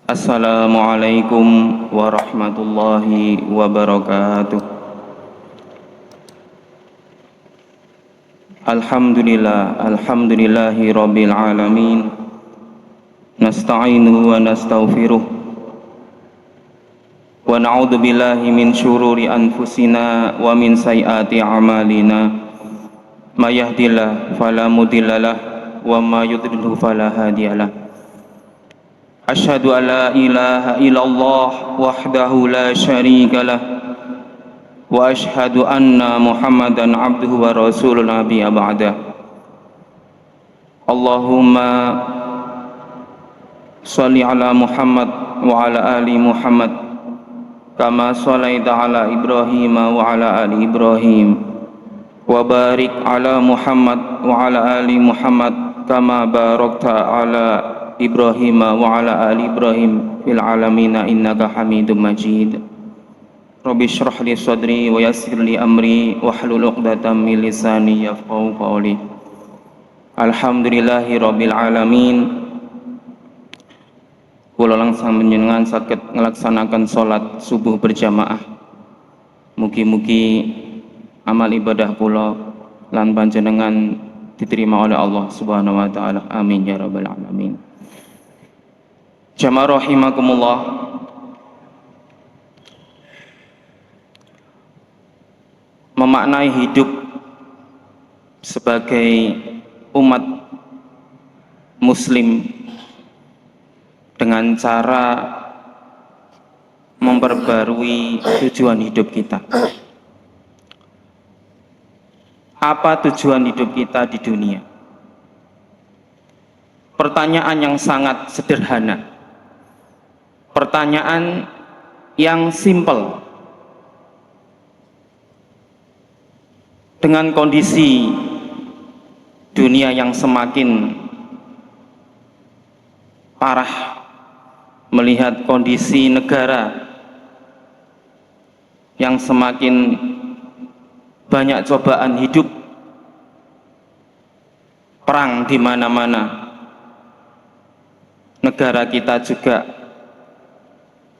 Assalamualaikum warahmatullahi wabarakatuh. Alhamdulillahi rabbil alamin. Nasta'inuhu wa nastaghfiruh. Wa na'udzu billahi min syururi anfusina wa min sayyiati a'malina. May yahdihillahu fala mudhillalah wa may yudhlil fala hadiyalah. Asyhadu an la ilaha illallah wahdahu la syarika lah wa asyhadu anna Muhammadan abduhu wa rasulun nabiyya ba'da. Allahumma shalli ala Muhammad wa ala ali Muhammad kama shallaita ala Ibrahim wa ala ali Ibrahim wa barik ala Muhammad wa ala ali Muhammad kama barakta ala Ibrahim wa ala ali Ibrahim fil alamina innaka Hamidum Majid. Rabbi shrah li sadri wa yassir li amri wahlul 'uqdatam min lisani yafqahu qawli. Alhamdulillahi rabbil alamin. Kula langsung panjenengan saged nglaksanaken salat subuh berjamaah. Mugi-mugi amal ibadah kula lan panjenengan diterima oleh Allah Subhanahu wa taala. Amin ya rabbal alamin. Jamaah rahimakumullah, memaknai hidup sebagai umat muslim dengan cara memperbarui tujuan hidup kita. Apa tujuan hidup kita di dunia? Pertanyaan yang sangat sederhana. Pertanyaan yang simpel. Dengan kondisi dunia yang semakin parah, melihat kondisi negara yang semakin banyak cobaan hidup, perang di mana-mana, negara kita juga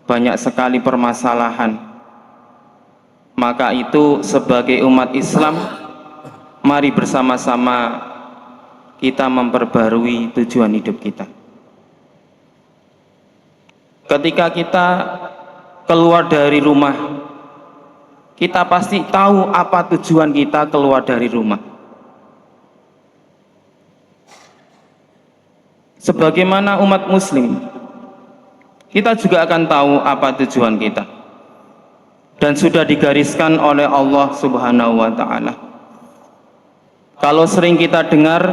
banyak sekali permasalahan. Maka itu sebagai umat Islam, mari bersama-sama kita memperbarui tujuan hidup kita. Ketika kita keluar dari rumah, kita pasti tahu apa tujuan kita keluar dari rumah. Sebagaimana umat muslim, kita juga akan tahu apa tujuan kita, dan sudah digariskan oleh Allah Subhanahu wa ta'ala. Kalau sering kita dengar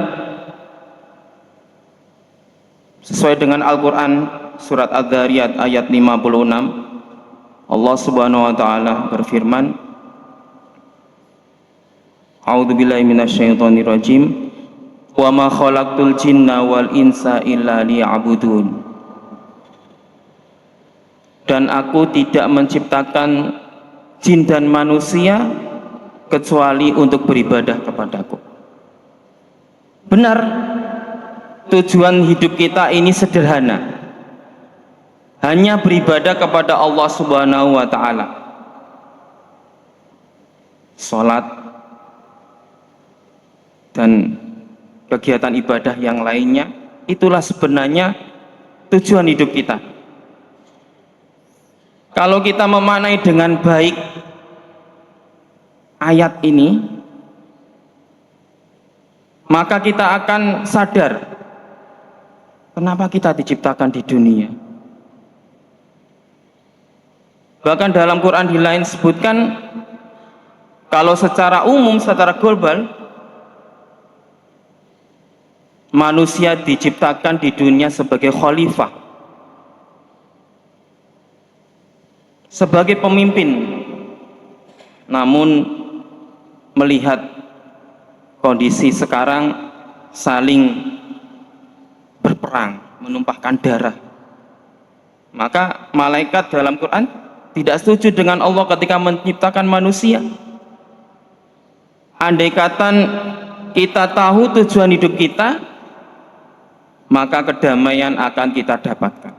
sesuai dengan Al-Quran surat Adz-Dzariyat ayat 56, Allah Subhanahu wa ta'ala berfirman, A'udzubillahi minasyaitonirrajim, wa ma khalaqtul jinna wal insa illa liya'budun. Dan aku tidak menciptakan jin dan manusia kecuali untuk beribadah kepadaku. Benar, tujuan hidup kita ini sederhana, hanya beribadah kepada Allah Subhanahu wa ta'ala. Salat dan kegiatan ibadah yang lainnya, itulah sebenarnya tujuan hidup kita. Kalau kita memaknai dengan baik ayat ini, maka kita akan sadar kenapa kita diciptakan di dunia. Bahkan dalam Quran di lain sebutkan, kalau secara umum, secara global, manusia diciptakan di dunia sebagai khalifah, sebagai pemimpin. Namun melihat kondisi sekarang, saling berperang, menumpahkan darah, maka malaikat dalam Quran tidak setuju dengan Allah ketika menciptakan manusia. Andai kata kita tahu tujuan hidup kita, maka kedamaian akan kita dapatkan.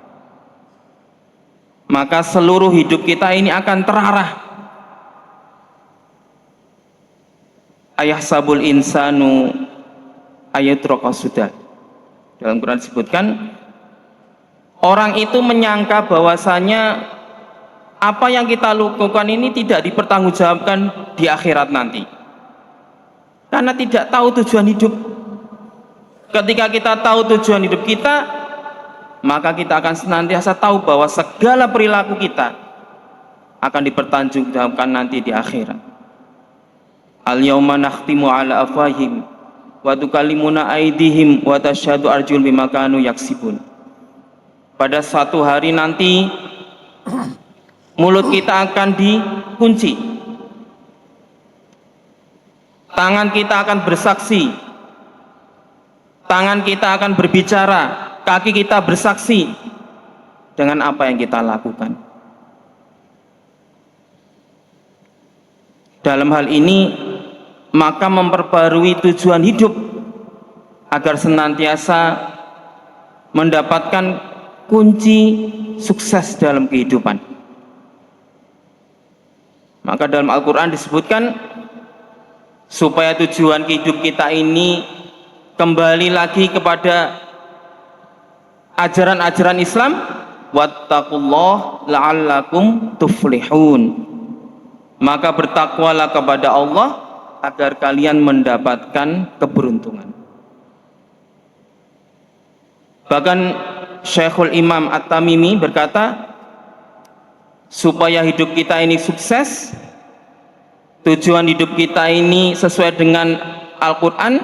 maka seluruh hidup kita ini akan terarah. Ayahsabul insanu ayatraka sudah. Dalam Quran disebutkan, orang itu menyangka bahwasanya apa yang kita lakukan ini tidak dipertanggungjawabkan di akhirat nanti, karena tidak tahu tujuan hidup. Ketika kita tahu tujuan hidup kita, maka kita akan senantiasa tahu bahwa segala perilaku kita akan dipertanggungjawabkan nanti di akhirat. Al-yawma nakhtimu ala afwahihim wa tukallimuna aydihim wa tashhadu arjuluhum bima kanu yaksibun. Pada suatu hari nanti mulut kita akan dikunci, tangan kita akan bersaksi, tangan kita akan berbicara, kaki kita bersaksi dengan apa yang kita lakukan. Dalam hal ini, maka memperbarui tujuan hidup agar senantiasa mendapatkan kunci sukses dalam kehidupan. Maka dalam Al-Quran disebutkan, supaya tujuan hidup kita ini kembali lagi kepada ajaran-ajaran Islam, wattaqullah la'allakum tuflihun, maka bertakwalah kepada Allah agar kalian mendapatkan keberuntungan. Bahkan Syekhul Imam At-Tamimi berkata, supaya hidup kita ini sukses, tujuan hidup kita ini sesuai dengan Al-Quran,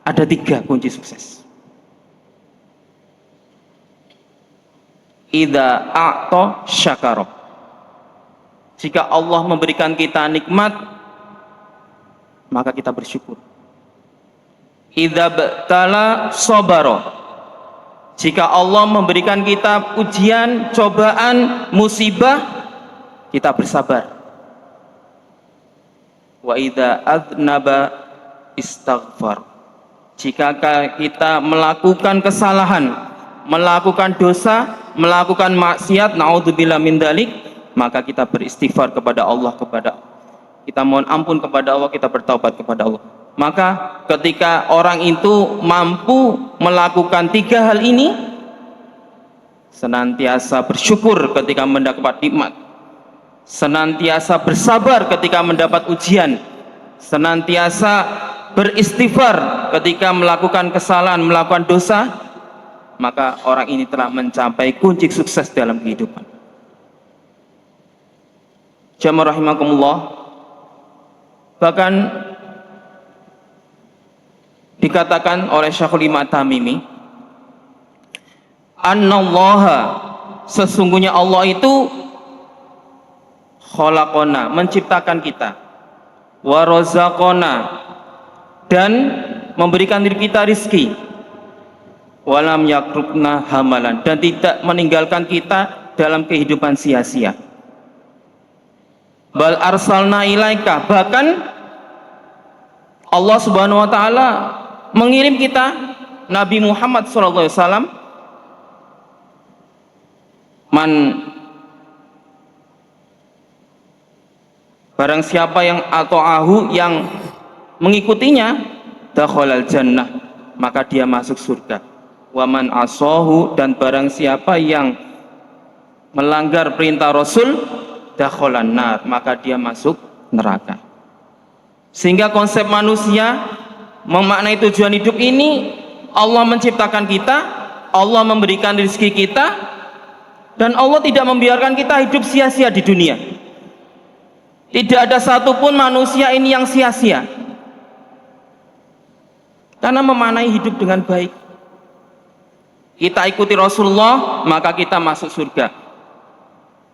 ada 3 kunci sukses. Idza a'ta syakara. Jika Allah memberikan kita nikmat, maka kita bersyukur. Idza btala sabara. Jika Allah memberikan kita ujian, cobaan, musibah, kita bersabar. Wa idza adnaba istaghfar. Jika kita melakukan kesalahan, melakukan dosa, melakukan maksiat, naudzubillah min dzalik, maka kita beristighfar kepada Allah, kita mohon ampun kepada Allah, kita bertaubat kepada Allah. Maka ketika orang itu mampu melakukan 3 hal ini, senantiasa bersyukur ketika mendapat nikmat, senantiasa bersabar ketika mendapat ujian, senantiasa beristighfar ketika melakukan kesalahan, melakukan dosa, maka orang ini telah mencapai kunci sukses dalam kehidupan. Jamaah rahimakumullah, bahkan dikatakan oleh Syekhul Imam At-Tamimi, annallaha, sesungguhnya Allah itu khalaqona, menciptakan kita, wa razaqona, dan memberikan diri kita rizki, walam yakrukna hamalan, dan tidak meninggalkan kita dalam kehidupan sia-sia. Bal arsalna ilaika, bahkan Allah Subhanahu wa taala mengirim kita Nabi Muhammad SAW, barang siapa yang ata'ahu, yang mengikutinya, dakhalal jannah, maka dia masuk surga. Wa man asahu, dan barang siapa yang melanggar perintah Rasul, dakhalan nar, maka dia masuk neraka. Sehingga konsep manusia memaknai tujuan hidup ini, Allah menciptakan kita, Allah memberikan rezeki kita, dan Allah tidak membiarkan kita hidup sia-sia di dunia. Tidak ada satupun manusia ini yang sia-sia, karena memaknai hidup dengan baik. Kita ikuti Rasulullah, maka kita masuk surga.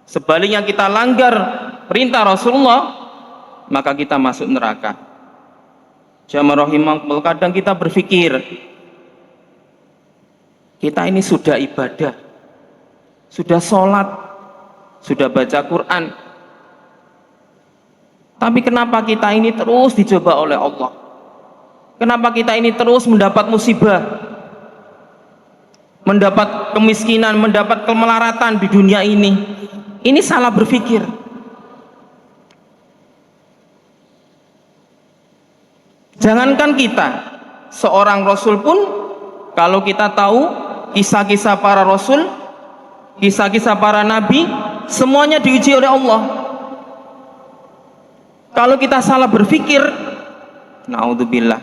Sebaliknya kita langgar perintah Rasulullah, maka kita masuk neraka. Jamaah rahimakumullah, kadang kita berpikir, kita ini sudah ibadah, sudah sholat, sudah baca Quran, tapi kenapa kita ini terus dicoba oleh Allah? Kenapa kita ini terus mendapat musibah? mendapat kemiskinan, mendapat kemelaratan di dunia ini salah berpikir. Jangankan kita, seorang rasul pun kalau kita tahu kisah-kisah para rasul, kisah-kisah para nabi, semuanya diuji oleh Allah. Kalau kita salah berpikir, naudzubillah,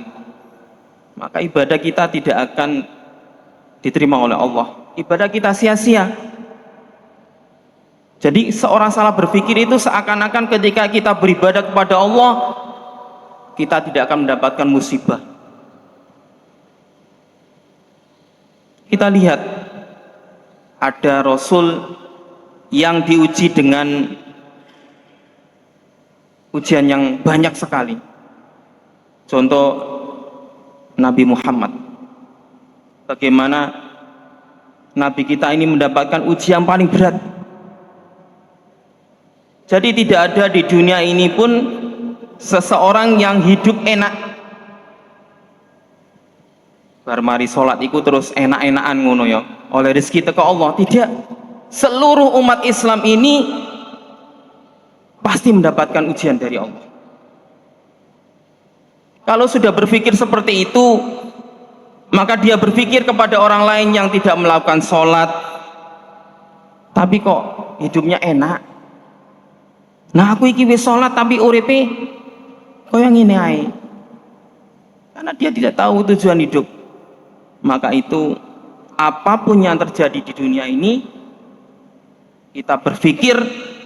maka ibadah kita tidak akan diterima oleh Allah. Ibadah kita sia-sia. Jadi seorang salah berpikir itu seakan-akan ketika kita beribadah kepada Allah, kita tidak akan mendapatkan musibah. Kita lihat ada rasul yang diuji dengan ujian yang banyak sekali. Contoh Nabi Muhammad. Bagaimana Nabi kita ini mendapatkan ujian paling berat. Jadi tidak ada di dunia ini pun seseorang yang hidup enak. Bar mari salat iku terus enak-enakan ngono ya. Oleh rezeki teko Allah, tidak. Seluruh umat Islam ini pasti mendapatkan ujian dari Allah. Kalau sudah berpikir seperti itu, maka dia berpikir kepada orang lain yang tidak melakukan sholat, tapi kok hidupnya enak. Nah aku iki wis sholat tapi uripe koyo ngene ae. Karena dia tidak tahu tujuan hidup. Maka itu apapun yang terjadi di dunia ini, kita berpikir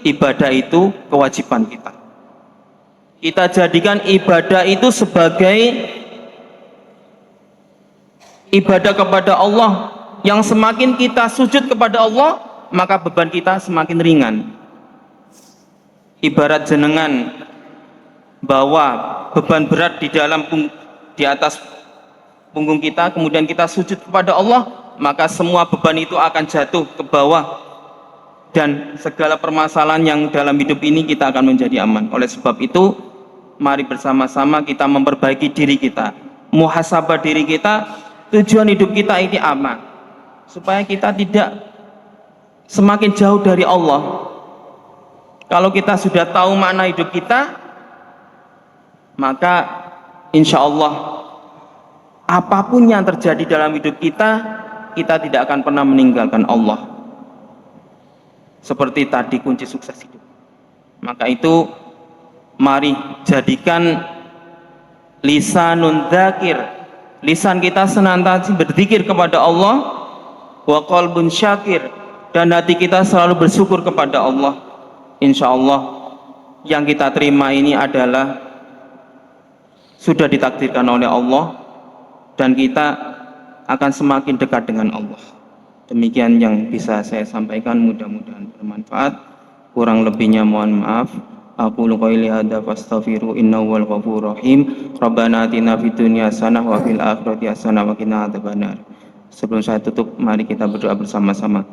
ibadah itu kewajiban kita. Kita jadikan ibadah itu sebagai ibadah kepada Allah. Yang semakin kita sujud kepada Allah, maka beban kita semakin ringan. Ibarat jenengan bawa beban berat di atas punggung kita, kemudian kita sujud kepada Allah, maka semua beban itu akan jatuh ke bawah, dan segala permasalahan yang dalam hidup ini kita akan menjadi aman. Oleh sebab itu, mari bersama-sama kita memperbaiki diri kita, muhasabah diri kita, tujuan hidup kita ini aman, supaya kita tidak semakin jauh dari Allah. Kalau kita sudah tahu makna hidup kita, maka insya Allah apapun yang terjadi dalam hidup kita, kita tidak akan pernah meninggalkan Allah. Seperti tadi kunci sukses hidup. Maka itu mari jadikan lisanun dzakir, lisan kita senantiasa berzikir kepada Allah, wa qalbun syakir, dan hati kita selalu bersyukur kepada Allah. Insya Allah yang kita terima ini adalah sudah ditakdirkan oleh Allah, dan kita akan semakin dekat dengan Allah. Demikian yang bisa saya sampaikan, mudah-mudahan bermanfaat. Kurang lebihnya mohon maaf. Aqulu qouli hadza fastaghfiru innahu wal ghafurur rahim. Rabbana atina fid dunya hasanah wa fil akhirati hasanah wa qina adzabannar. Sebelum saya tutup, mari kita berdoa bersama-sama.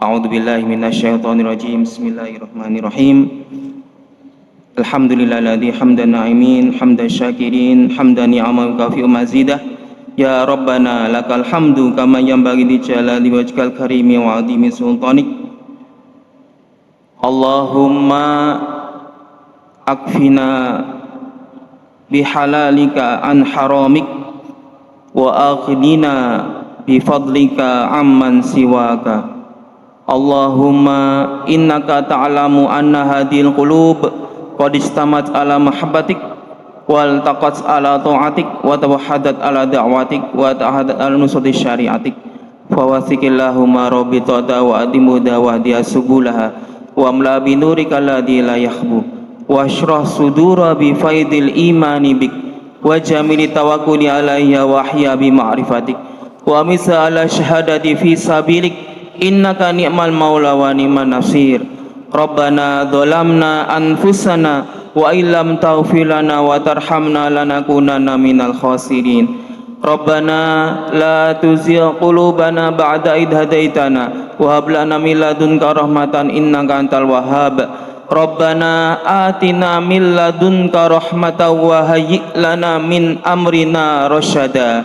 A'udzubillahi minasyaitonir rajim. Bismillahirrahmanirrahim. Alhamdulillahilladzi hamdan na'imin, hamdan syakirin, hamdan ni'aman kafi'u mazidah. Ya Rabbana lakal hamdu kama yanbaghi li jalali wajhikal karimi wa 'azimi sultanik. Allahumma akfina bihalalika an haramik wa aghnina bifadlika amman siwaka. Allahumma innaka ta'lamu anna hadhil qulub qad istamat ala mahabbatik wal taqat ala ta'atik wa tawahhadat ala da'watik wa ta'ahadat ala nusrati syariatik fa wasikillahumma rabbita wa adimuda wa hadiya subulaha wa amla bi nurika alladhi la yakhbu wa ashrah sudura bi faidil imani bik wa jamili tawakkuli alayya wa ahya bi ma'rifatik wa misa ala syahadati fi sabilik innaka ni'mal maula wa ni'man nasir. Rabbana dzalamna anfusana wa illam taghfir lana wa tarhamna lanakunanna minal khasirin. Rabbana la tuzigh qulubana ba'da idh hadaitana wa hab lana min ladunka rahmatan innaka antal wahhab. Rabbana atina min ladunka rahmatan wa hayyi' lana min amrina rasyada.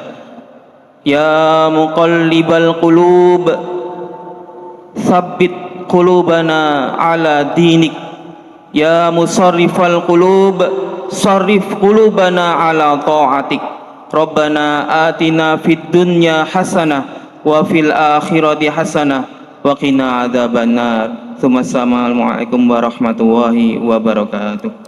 Ya muqallibal qulub, tsabbit qulubana ala dinik. Ya musarrifal qulub, sarrif qulubana ala ta'atik. Rabbana atina fid dunya hasanah wa fil akhirati hasanah wa qina adzabannar. Assalamualaikum warahmatullahi wabarakatuh.